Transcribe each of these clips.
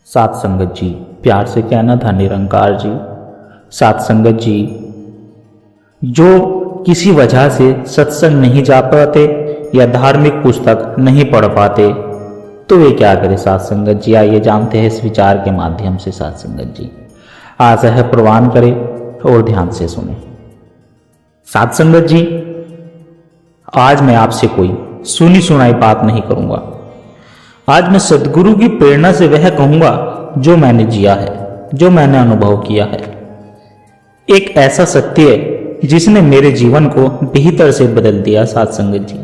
सात संगत जी, प्यार से कहना था निरंकार जी। सात संगत जी, जो किसी वजह से सत्संग नहीं जा पाते या धार्मिक पुस्तक नहीं पढ़ पाते तो वे क्या करें सात संगत जी? आइए जानते हैं इस विचार के माध्यम से सात संगत जी। आशा है प्रवान करें और ध्यान से सुने। सात संगत जी, आज मैं आपसे कोई सुनी सुनाई बात नहीं करूंगा। आज मैं सदगुरु की प्रेरणा से वह कहूंगा जो मैंने जिया है, जो मैंने अनुभव किया है। एक ऐसा सत्य है जिसने मेरे जीवन को बेहतर से बदल दिया। सात संगत जी,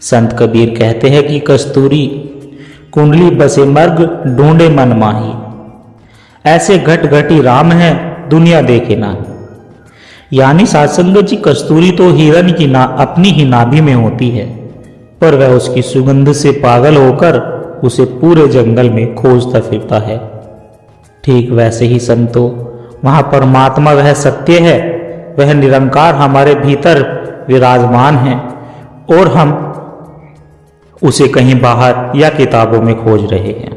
संत कबीर कहते हैं कि कस्तूरी कुंडली बसे मर्ग ढूंढे मन माही, ऐसे घट घटी राम है दुनिया देखे ना। यानी सात संगत जी, कस्तूरी तो हिरण की अपनी ही नाभि में होती है, पर वह उसकी सुगंध से पागल होकर उसे पूरे जंगल में खोजता फिरता है। ठीक वैसे ही संतो, वहां परमात्मा वह सत्य है, वह निरंकार हमारे भीतर विराजमान है और हम उसे कहीं बाहर या किताबों में खोज रहे हैं।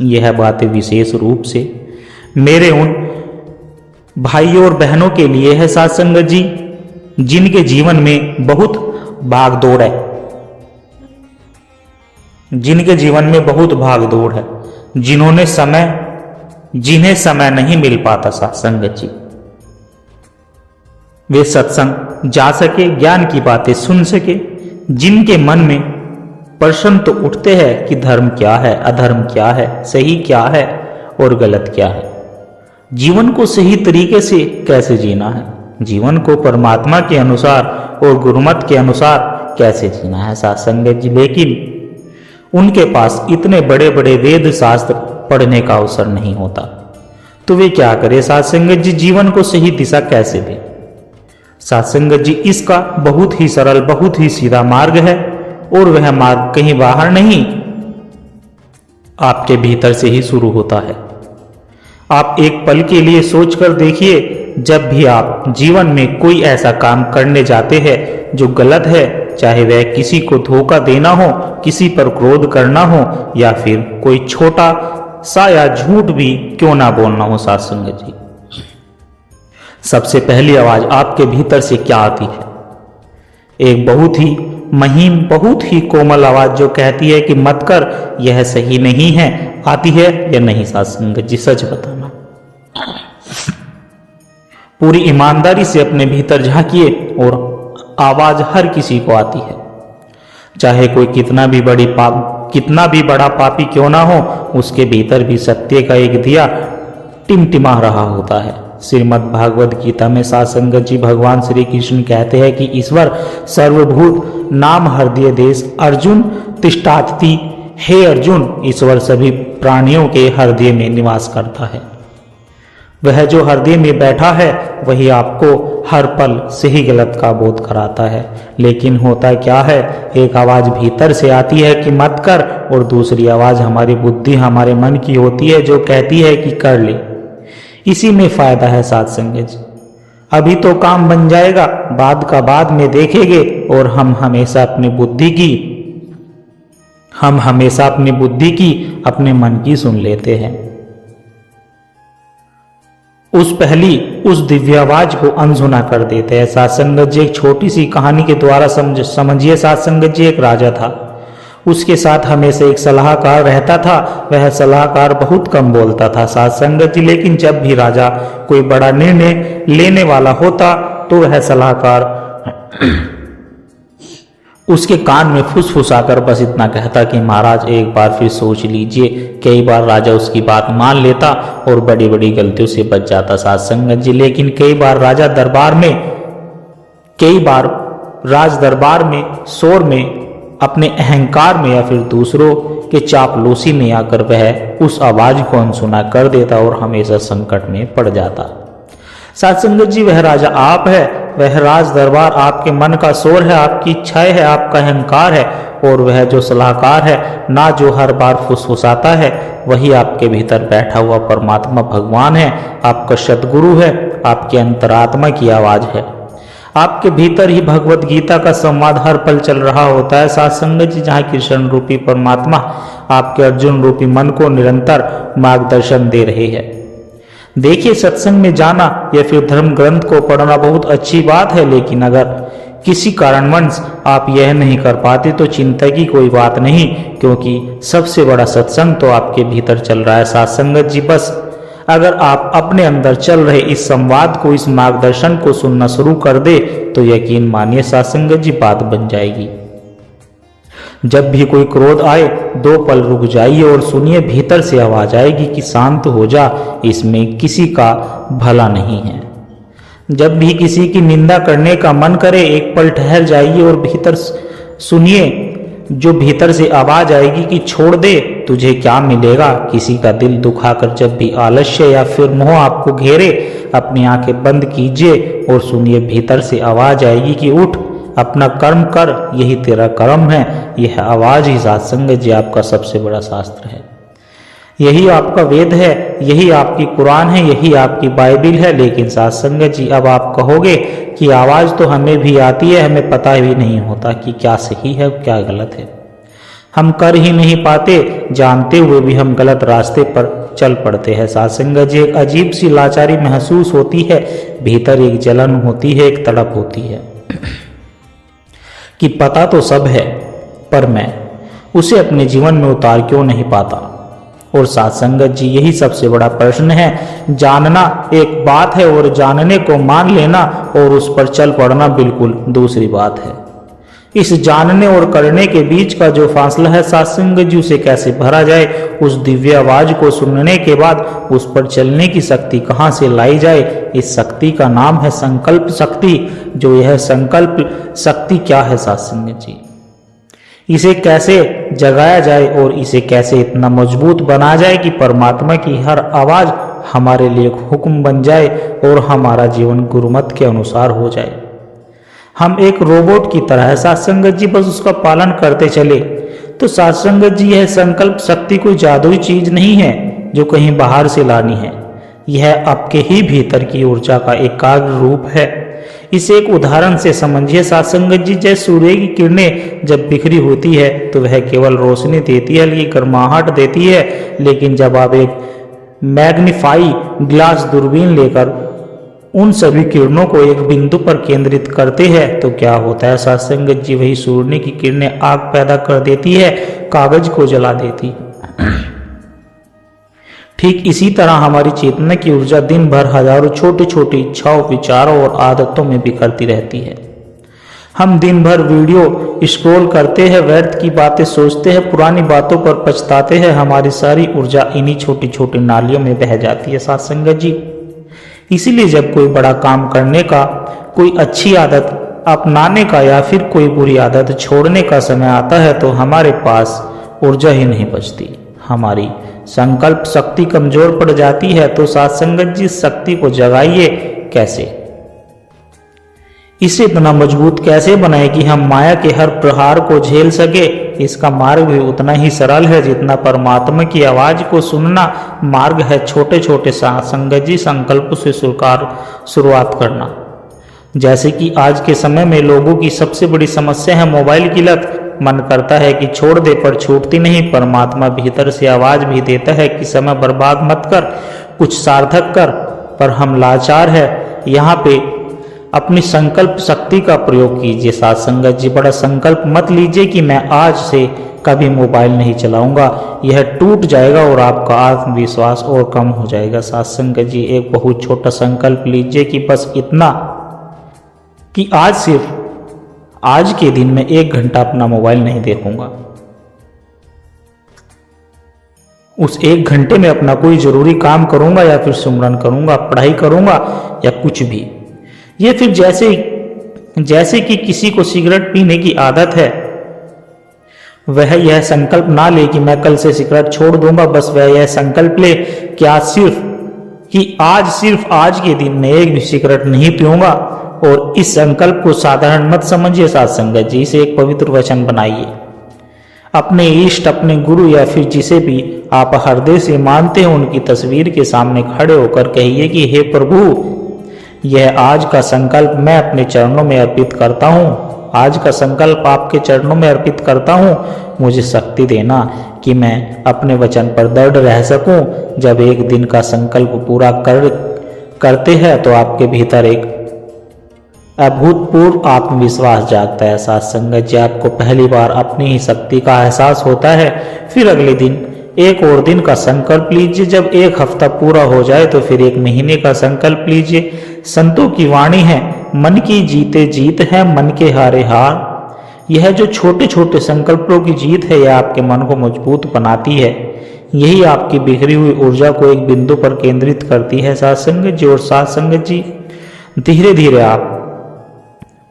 यह बातें विशेष रूप से मेरे उन भाइयों और बहनों के लिए है सात संगत जी, जिनके जीवन में बहुत भाग दौड़ है, जिनके जीवन में बहुत भाग दौड़ है, जिन्हें समय नहीं मिल पाता सात संगत जी। वे सत्संग जा सके, ज्ञान की बातें सुन सके, जिनके मन में प्रश्न तो उठते हैं कि धर्म क्या है, अधर्म क्या है, सही क्या है और गलत क्या है, जीवन को सही तरीके से कैसे जीना है, जीवन को परमात्मा के अनुसार और गुरुमत के अनुसार कैसे जीना है सात संगत जी। लेकिन उनके पास इतने बड़े बड़े वेद शास्त्र पढ़ने का अवसर नहीं होता, तो वे क्या करें सात संगत जी? जीवन को सही दिशा कैसे दें सात संगत जी? इसका बहुत ही सरल, बहुत ही सीधा मार्ग है और वह मार्ग कहीं बाहर नहीं, आपके भीतर से ही शुरू होता है। आप एक पल के लिए सोचकर देखिए, जब भी आप जीवन में कोई ऐसा काम करने जाते हैं जो गलत है, चाहे वह किसी को धोखा देना हो, किसी पर क्रोध करना हो, या फिर कोई छोटा सा या झूठ भी क्यों ना बोलना हो सात संगत जी, सबसे पहली आवाज आपके भीतर से क्या आती है? एक बहुत ही महीन, बहुत ही कोमल आवाज जो कहती है कि मत कर, यह सही नहीं है। आती है या नहीं सात संगत जी? सच बताना। पूरी ईमानदारी से अपने भीतर झांकिए और आवाज हर किसी को आती है, चाहे कोई कितना भी बड़ा पापी क्यों ना हो, उसके भीतर भी सत्य का एक दिया टिमटिमा रहा होता है। श्रीमद् भागवत गीता में सात संगत जी भगवान श्री कृष्ण कहते हैं कि ईश्वर सर्वभूत नाम हृदय देश अर्जुन तिष्ठाति। हे अर्जुन, ईश्वर सभी प्राणियों के हृदय में निवास करता है। वह जो हृदय में बैठा है वही आपको हर पल सही गलत का बोध कराता है। लेकिन होता क्या है, एक आवाज भीतर से आती है कि मत कर, और दूसरी आवाज हमारी बुद्धि, हमारे मन की होती है जो कहती है कि कर ले। इसी में फायदा है सात संगत जी। अभी तो काम बन जाएगा, बाद का बाद में देखेंगे, और हम हमेशा अपनी बुद्धि की अपने मन की सुन लेते हैं। उस दिव्य आवाज को अनसुना कर देते हैं सात संगत जी। एक छोटी सी कहानी के द्वारा समझिए सात संगत जी। एक राजा था, उसके साथ हमेशा एक सलाहकार रहता था। वह सलाहकार बहुत कम बोलता था सात संगत जी, लेकिन जब भी राजा कोई बड़ा निर्णय लेने वाला होता तो वह सलाहकार उसके कान में फुसफुसाकर बस इतना कहता कि महाराज एक बार फिर सोच लीजिए। कई बार राजा उसकी बात मान लेता और बड़ी बड़ी गलतियों से बच जाता सात संगत जी। लेकिन कई बार राज दरबार में शोर में, अपने अहंकार में या फिर दूसरों के चापलूसी में आकर वह उस आवाज को अनसुना कर देता और हमेशा संकट में पड़ जाता। सात संगत जी, वह राजा आप है, वह राज दरबार आपके मन का शोर है, आपकी इच्छाएं है, आपका अहंकार है। और वह जो सलाहकार है ना, जो हर बार फुसफुसाता है, वही आपके भीतर बैठा हुआ परमात्मा भगवान है, आपका सद्गुरु है, आपके अंतरात्मा की आवाज है। आपके भीतर ही भगवत गीता का संवाद हर पल चल रहा होता है सात संगत जी, जहाँ कृष्ण रूपी परमात्मा आपके अर्जुन रूपी मन को निरंतर मार्गदर्शन दे रहे हैं। देखिए, सत्संग में जाना या फिर धर्म ग्रंथ को पढ़ना बहुत अच्छी बात है, लेकिन अगर किसी कारणवश आप यह नहीं कर पाते तो चिंता की कोई बात नहीं, क्योंकि सबसे बड़ा सत्संग तो आपके भीतर चल रहा है साथ संगत जी। बस अगर आप अपने अंदर चल रहे इस संवाद को, इस मार्गदर्शन को सुनना शुरू कर दे तो यकीन मानिए साथ संगत जी बात बन जाएगी। जब भी कोई क्रोध आए 2 पल रुक जाइए और सुनिए, भीतर से आवाज आएगी कि शांत हो जा, इसमें किसी का भला नहीं है। जब भी किसी की निंदा करने का मन करे 1 पल ठहर जाइए और भीतर सुनिए, जो भीतर से आवाज आएगी कि छोड़ दे, तुझे क्या मिलेगा। किसी का दिल दुखाकर जब भी आलस्य या फिर मोह आपको घेरे, अपनी आंखें बंद कीजिए और सुनिए, भीतर से आवाज आएगी कि उठ, अपना कर्म कर, यही तेरा कर्म है। यह आवाज ही साथ संगत जी आपका सबसे बड़ा शास्त्र है, यही आपका वेद है, यही आपकी कुरान है, यही आपकी बाइबिल है। लेकिन साथ संगत जी अब आप कहोगे कि आवाज तो हमें भी आती है, हमें पता भी नहीं होता कि क्या सही है क्या गलत है, हम कर ही नहीं पाते, जानते हुए भी हम गलत रास्ते पर चल पड़ते हैं। साथ संगत जी एक अजीब सी लाचारी महसूस होती है, भीतर एक जलन होती है, एक तड़प होती है कि पता तो सब है पर मैं उसे अपने जीवन में उतार क्यों नहीं पाता। और साथ संगत जी यही सबसे बड़ा प्रश्न है। जानना एक बात है और जानने को मान लेना और उस पर चल पड़ना बिल्कुल दूसरी बात है। इस जानने और करने के बीच का जो फासला है साथ संगत जी, उसे कैसे भरा जाए। उस दिव्य आवाज को सुनने के बाद उस पर चलने की शक्ति कहाँ से लाई जाए। इस शक्ति का नाम है संकल्प शक्ति। जो यह संकल्प शक्ति क्या है साथ संगत जी, इसे कैसे जगाया जाए और इसे कैसे इतना मजबूत बना जाए कि परमात्मा की हर आवाज हमारे लिए एक हुक्म बन जाए और हमारा जीवन गुरुमत के अनुसार हो जाए। हम एक रोबोट की तरह है साथ संगत जी, बस उसका पालन करते चले। तो साथ संगत जी यह संकल्प शक्ति कोई जादुई चीज नहीं है जो कहीं बाहर से लानी है, यह आपके ही भीतर की ऊर्जा का एकाग्र रूप है। इसे एक उदाहरण से समझिए साथ संगत जी, जैसे सूर्य की किरणें जब बिखरी होती है तो वह केवल रोशनी देती है, हल्की गर्माहट देती है, लेकिन जब आप एक मैग्नीफाई ग्लास दूरबीन लेकर उन सभी किरणों को एक बिंदु पर केंद्रित करते हैं तो क्या होता है साथ संगत जी, वही सूर्य की किरणें आग पैदा कर देती है, कागज को जला देती है। ठीक इसी तरह हमारी चेतना की ऊर्जा दिन भर हजारों छोटी छोटी इच्छाओं, विचारों और आदतों में बिखरती रहती है। हम दिन भर वीडियो स्क्रॉल करते हैं, व्यर्थ की बातें सोचते हैं, पुरानी बातों पर पछताते हैं। हमारी सारी ऊर्जा इन्हीं छोटी छोटी नालियों में बह जाती है साथ संगत जी। इसीलिए जब कोई बड़ा काम करने का, कोई अच्छी आदत अपनाने का या फिर कोई बुरी आदत छोड़ने का समय आता है तो हमारे पास ऊर्जा ही नहीं बचती, हमारी संकल्प शक्ति कमजोर पड़ जाती है। तो साथ संगत जी शक्ति को जगाइए कैसे, इसे इतना मजबूत कैसे बनाए कि हम माया के हर प्रहार को झेल सके। इसका मार्ग भी उतना ही सरल है जितना परमात्मा की आवाज को सुनना मार्ग है। छोटे छोटे साथ संगत जी संकल्प से शुरुआत करना। जैसे कि आज के समय में लोगों की सबसे बड़ी समस्या है मोबाइल की लत। मन करता है कि छोड़ दे पर छूटती नहीं। परमात्मा भीतर से आवाज भी देता है कि समय बर्बाद मत कर, कुछ सार्थक कर, पर हम लाचार है। यहाँ पे अपनी संकल्प शक्ति का प्रयोग कीजिए साथ संगत जी। बड़ा संकल्प मत लीजिए कि मैं आज से कभी मोबाइल नहीं चलाऊंगा, यह टूट जाएगा और आपका आत्मविश्वास और कम हो जाएगा साथ संगत जी। एक बहुत छोटा संकल्प लीजिए कि बस इतना कि आज सिर्फ आज के दिन में 1 घंटा अपना मोबाइल नहीं देखूंगा। उस 1 घंटे में अपना कोई जरूरी काम करूंगा या फिर सुमरन करूंगा, पढ़ाई करूंगा या कुछ भी। ये फिर जैसे कि किसी को सिगरेट पीने की आदत है, वह यह संकल्प ना ले कि मैं कल से सिगरेट छोड़ दूंगा। बस वह यह संकल्प ले कि सिर्फ आज के दिन में 1 भी सिगरेट नहीं पीऊंगा। और इस संकल्प को साधारण मत समझिए साथ संगत जी, इसे एक पवित्र वचन बनाइए। अपने इष्ट, अपने गुरु या फिर जिसे भी आप हृदय से मानते हैं उनकी तस्वीर के सामने खड़े होकर कहिए कि हे प्रभु, यह आज का संकल्प मैं अपने चरणों में अर्पित करता हूँ। आज का संकल्प आपके चरणों में अर्पित करता हूँ। मुझे शक्ति देना कि मैं अपने वचन पर दृढ़ रह सकूं। जब एक दिन का संकल्प पूरा करते हैं तो आपके भीतर एक अभूतपूर्व आत्मविश्वास जागता है। साथ संगत जी, आपको पहली बार अपनी ही शक्ति का एहसास होता है। फिर अगले दिन एक और दिन का संकल्प लीजिए। जब एक हफ्ता पूरा हो जाए तो फिर एक महीने का संकल्प लीजिए। संतों की वाणी है, मन की जीते जीत है, मन के हारे हार। यह जो छोटे छोटे संकल्पों की जीत है, यह आपके मन को मजबूत बनाती है। यही आपकी बिखरी हुई ऊर्जा को एक बिंदु पर केंद्रित करती है। साथ संगत जी, और साथ संगत जी, धीरे धीरे आप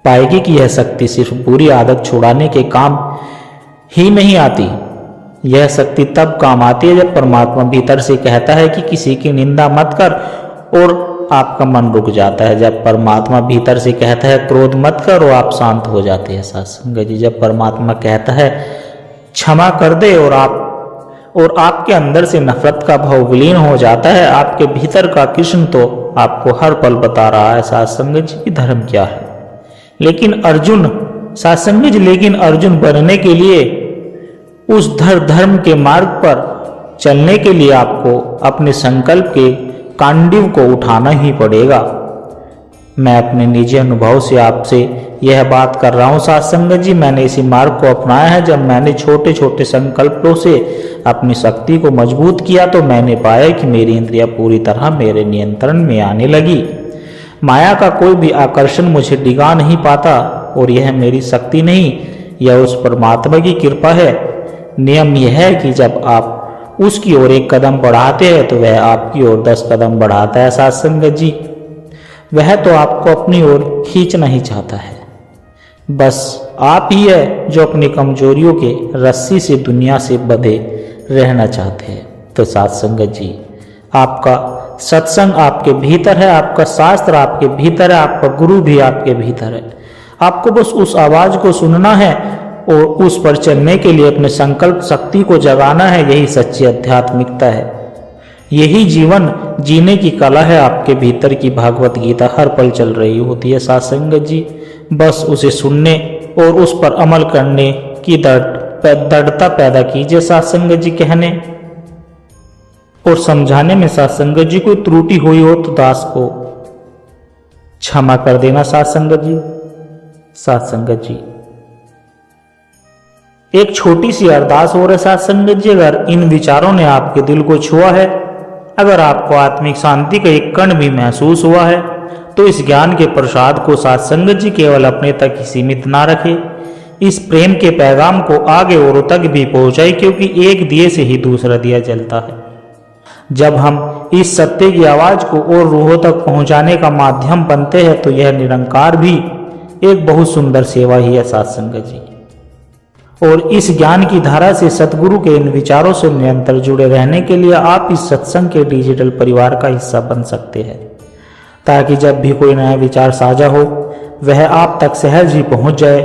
पाएगी कि यह शक्ति सिर्फ बुरी आदत छुड़ाने के काम ही नहीं आती। यह शक्ति तब काम आती है जब परमात्मा भीतर से कहता है कि किसी की निंदा मत कर, और आपका मन रुक जाता है। जब परमात्मा भीतर से कहता है क्रोध मत कर, और आप शांत हो जाते हैं। साथ संगत जी, जब परमात्मा कहता है क्षमा कर दे, और आपके अंदर से नफरत का भाव विलीन हो जाता है। आपके भीतर का कृष्ण तो आपको हर पल बता रहा है साथ संगत जी कि धर्म क्या है। लेकिन अर्जुन, साथ संगत जी, लेकिन अर्जुन बनने के लिए, उस धर्म के मार्ग पर चलने के लिए आपको अपने संकल्प के कांडिव को उठाना ही पड़ेगा। मैं अपने निजी अनुभव से आपसे यह बात कर रहा हूँ साथ संगत जी। मैंने इसी मार्ग को अपनाया है। जब मैंने छोटे छोटे संकल्पों से अपनी शक्ति को मजबूत किया तो मैंने पाया कि मेरी इंद्रियां पूरी तरह मेरे नियंत्रण में आने लगी। माया का कोई भी आकर्षण मुझे डिगा नहीं पाता, और यह मेरी शक्ति नहीं, यह उस परमात्मा की कृपा है। नियम यह है कि जब आप उसकी ओर एक कदम बढ़ाते हैं तो वह आपकी ओर 10 कदम बढ़ाता है। साथ संगत जी, वह तो आपको अपनी ओर खींचना ही चाहता है। बस आप ही है जो अपनी कमजोरियों के रस्सी से दुनिया से बंधे रहना चाहते हैं। तो साथ संगत जी, आपका सत्संग आपके भीतर है, आपका शास्त्र आपके भीतर है, आपका गुरु भी आपके भीतर है। आपको बस उस आवाज को सुनना है और उस पर चलने के लिए अपने संकल्प शक्ति को जगाना है। यही सच्ची आध्यात्मिकता है, यही जीवन जीने की कला है। आपके भीतर की भागवत गीता हर पल चल रही होती है साथ संगत जी। बस उसे सुनने और उस पर अमल करने की दृढ़ता पैदा कीजिए साथ संगत जी। कहने और समझाने में साथ संगत जी कोई त्रुटि हुई हो तो दास को क्षमा कर देना साथ संगत जी। साथ संगत जी, एक छोटी सी अरदास हो रही साथ संगत जी। अगर इन विचारों ने आपके दिल को छुआ है, अगर आपको आत्मिक शांति का एक कण भी महसूस हुआ है, तो इस ज्ञान के प्रसाद को साथ संगत जी केवल अपने तक ही सीमित ना रखे। इस प्रेम के पैगाम को आगे औरों तक भी पहुंचाए, क्योंकि एक दिए से ही दूसरा दिया जलता है। जब हम इस सत्य की आवाज को और रूहों तक पहुंचाने का माध्यम बनते हैं तो यह निरंकार भी एक बहुत सुंदर सेवा ही है साथ संगत जी। और इस ज्ञान की धारा से सतगुरु के इन विचारों से निरंतर जुड़े रहने के लिए आप इस सत्संग के डिजिटल परिवार का हिस्सा बन सकते हैं, ताकि जब भी कोई नया विचार साझा हो वह आप तक सहज ही पहुंच जाए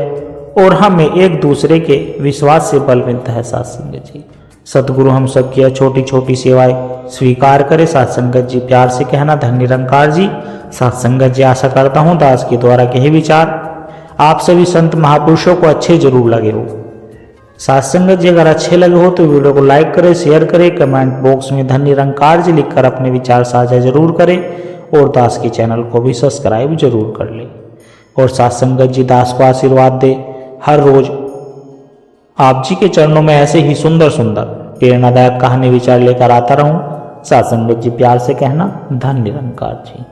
और हमें एक दूसरे के विश्वास से बल मिलता है साथ संगत जी। सतगुरु हम सब की छोटी छोटी सेवाएं स्वीकार करे साथ संगत जी। प्यार से कहना धन निरंकार जी। साथ संगत जी, आशा करता हूँ दास के द्वारा कहे विचार आप सभी संत महापुरुषों को अच्छे जरूर लगे हो। साथ संगत जी, अगर अच्छे लगे हो तो वीडियो को लाइक करें, शेयर करें, कमेंट बॉक्स में धन निरंकार जी लिखकर अपने विचार साझा जरूर करें, और दास के चैनल को भी सब्सक्राइब जरूर कर ले। और साथ संगत जी, दास को आशीर्वाद दे, हर रोज आप जी के चरणों में ऐसे ही सुंदर सुंदर प्रेरणादायक कहानी विचार लेकर आता रहूं। साथ संगत जी, प्यार से कहना धन निरंकार जी।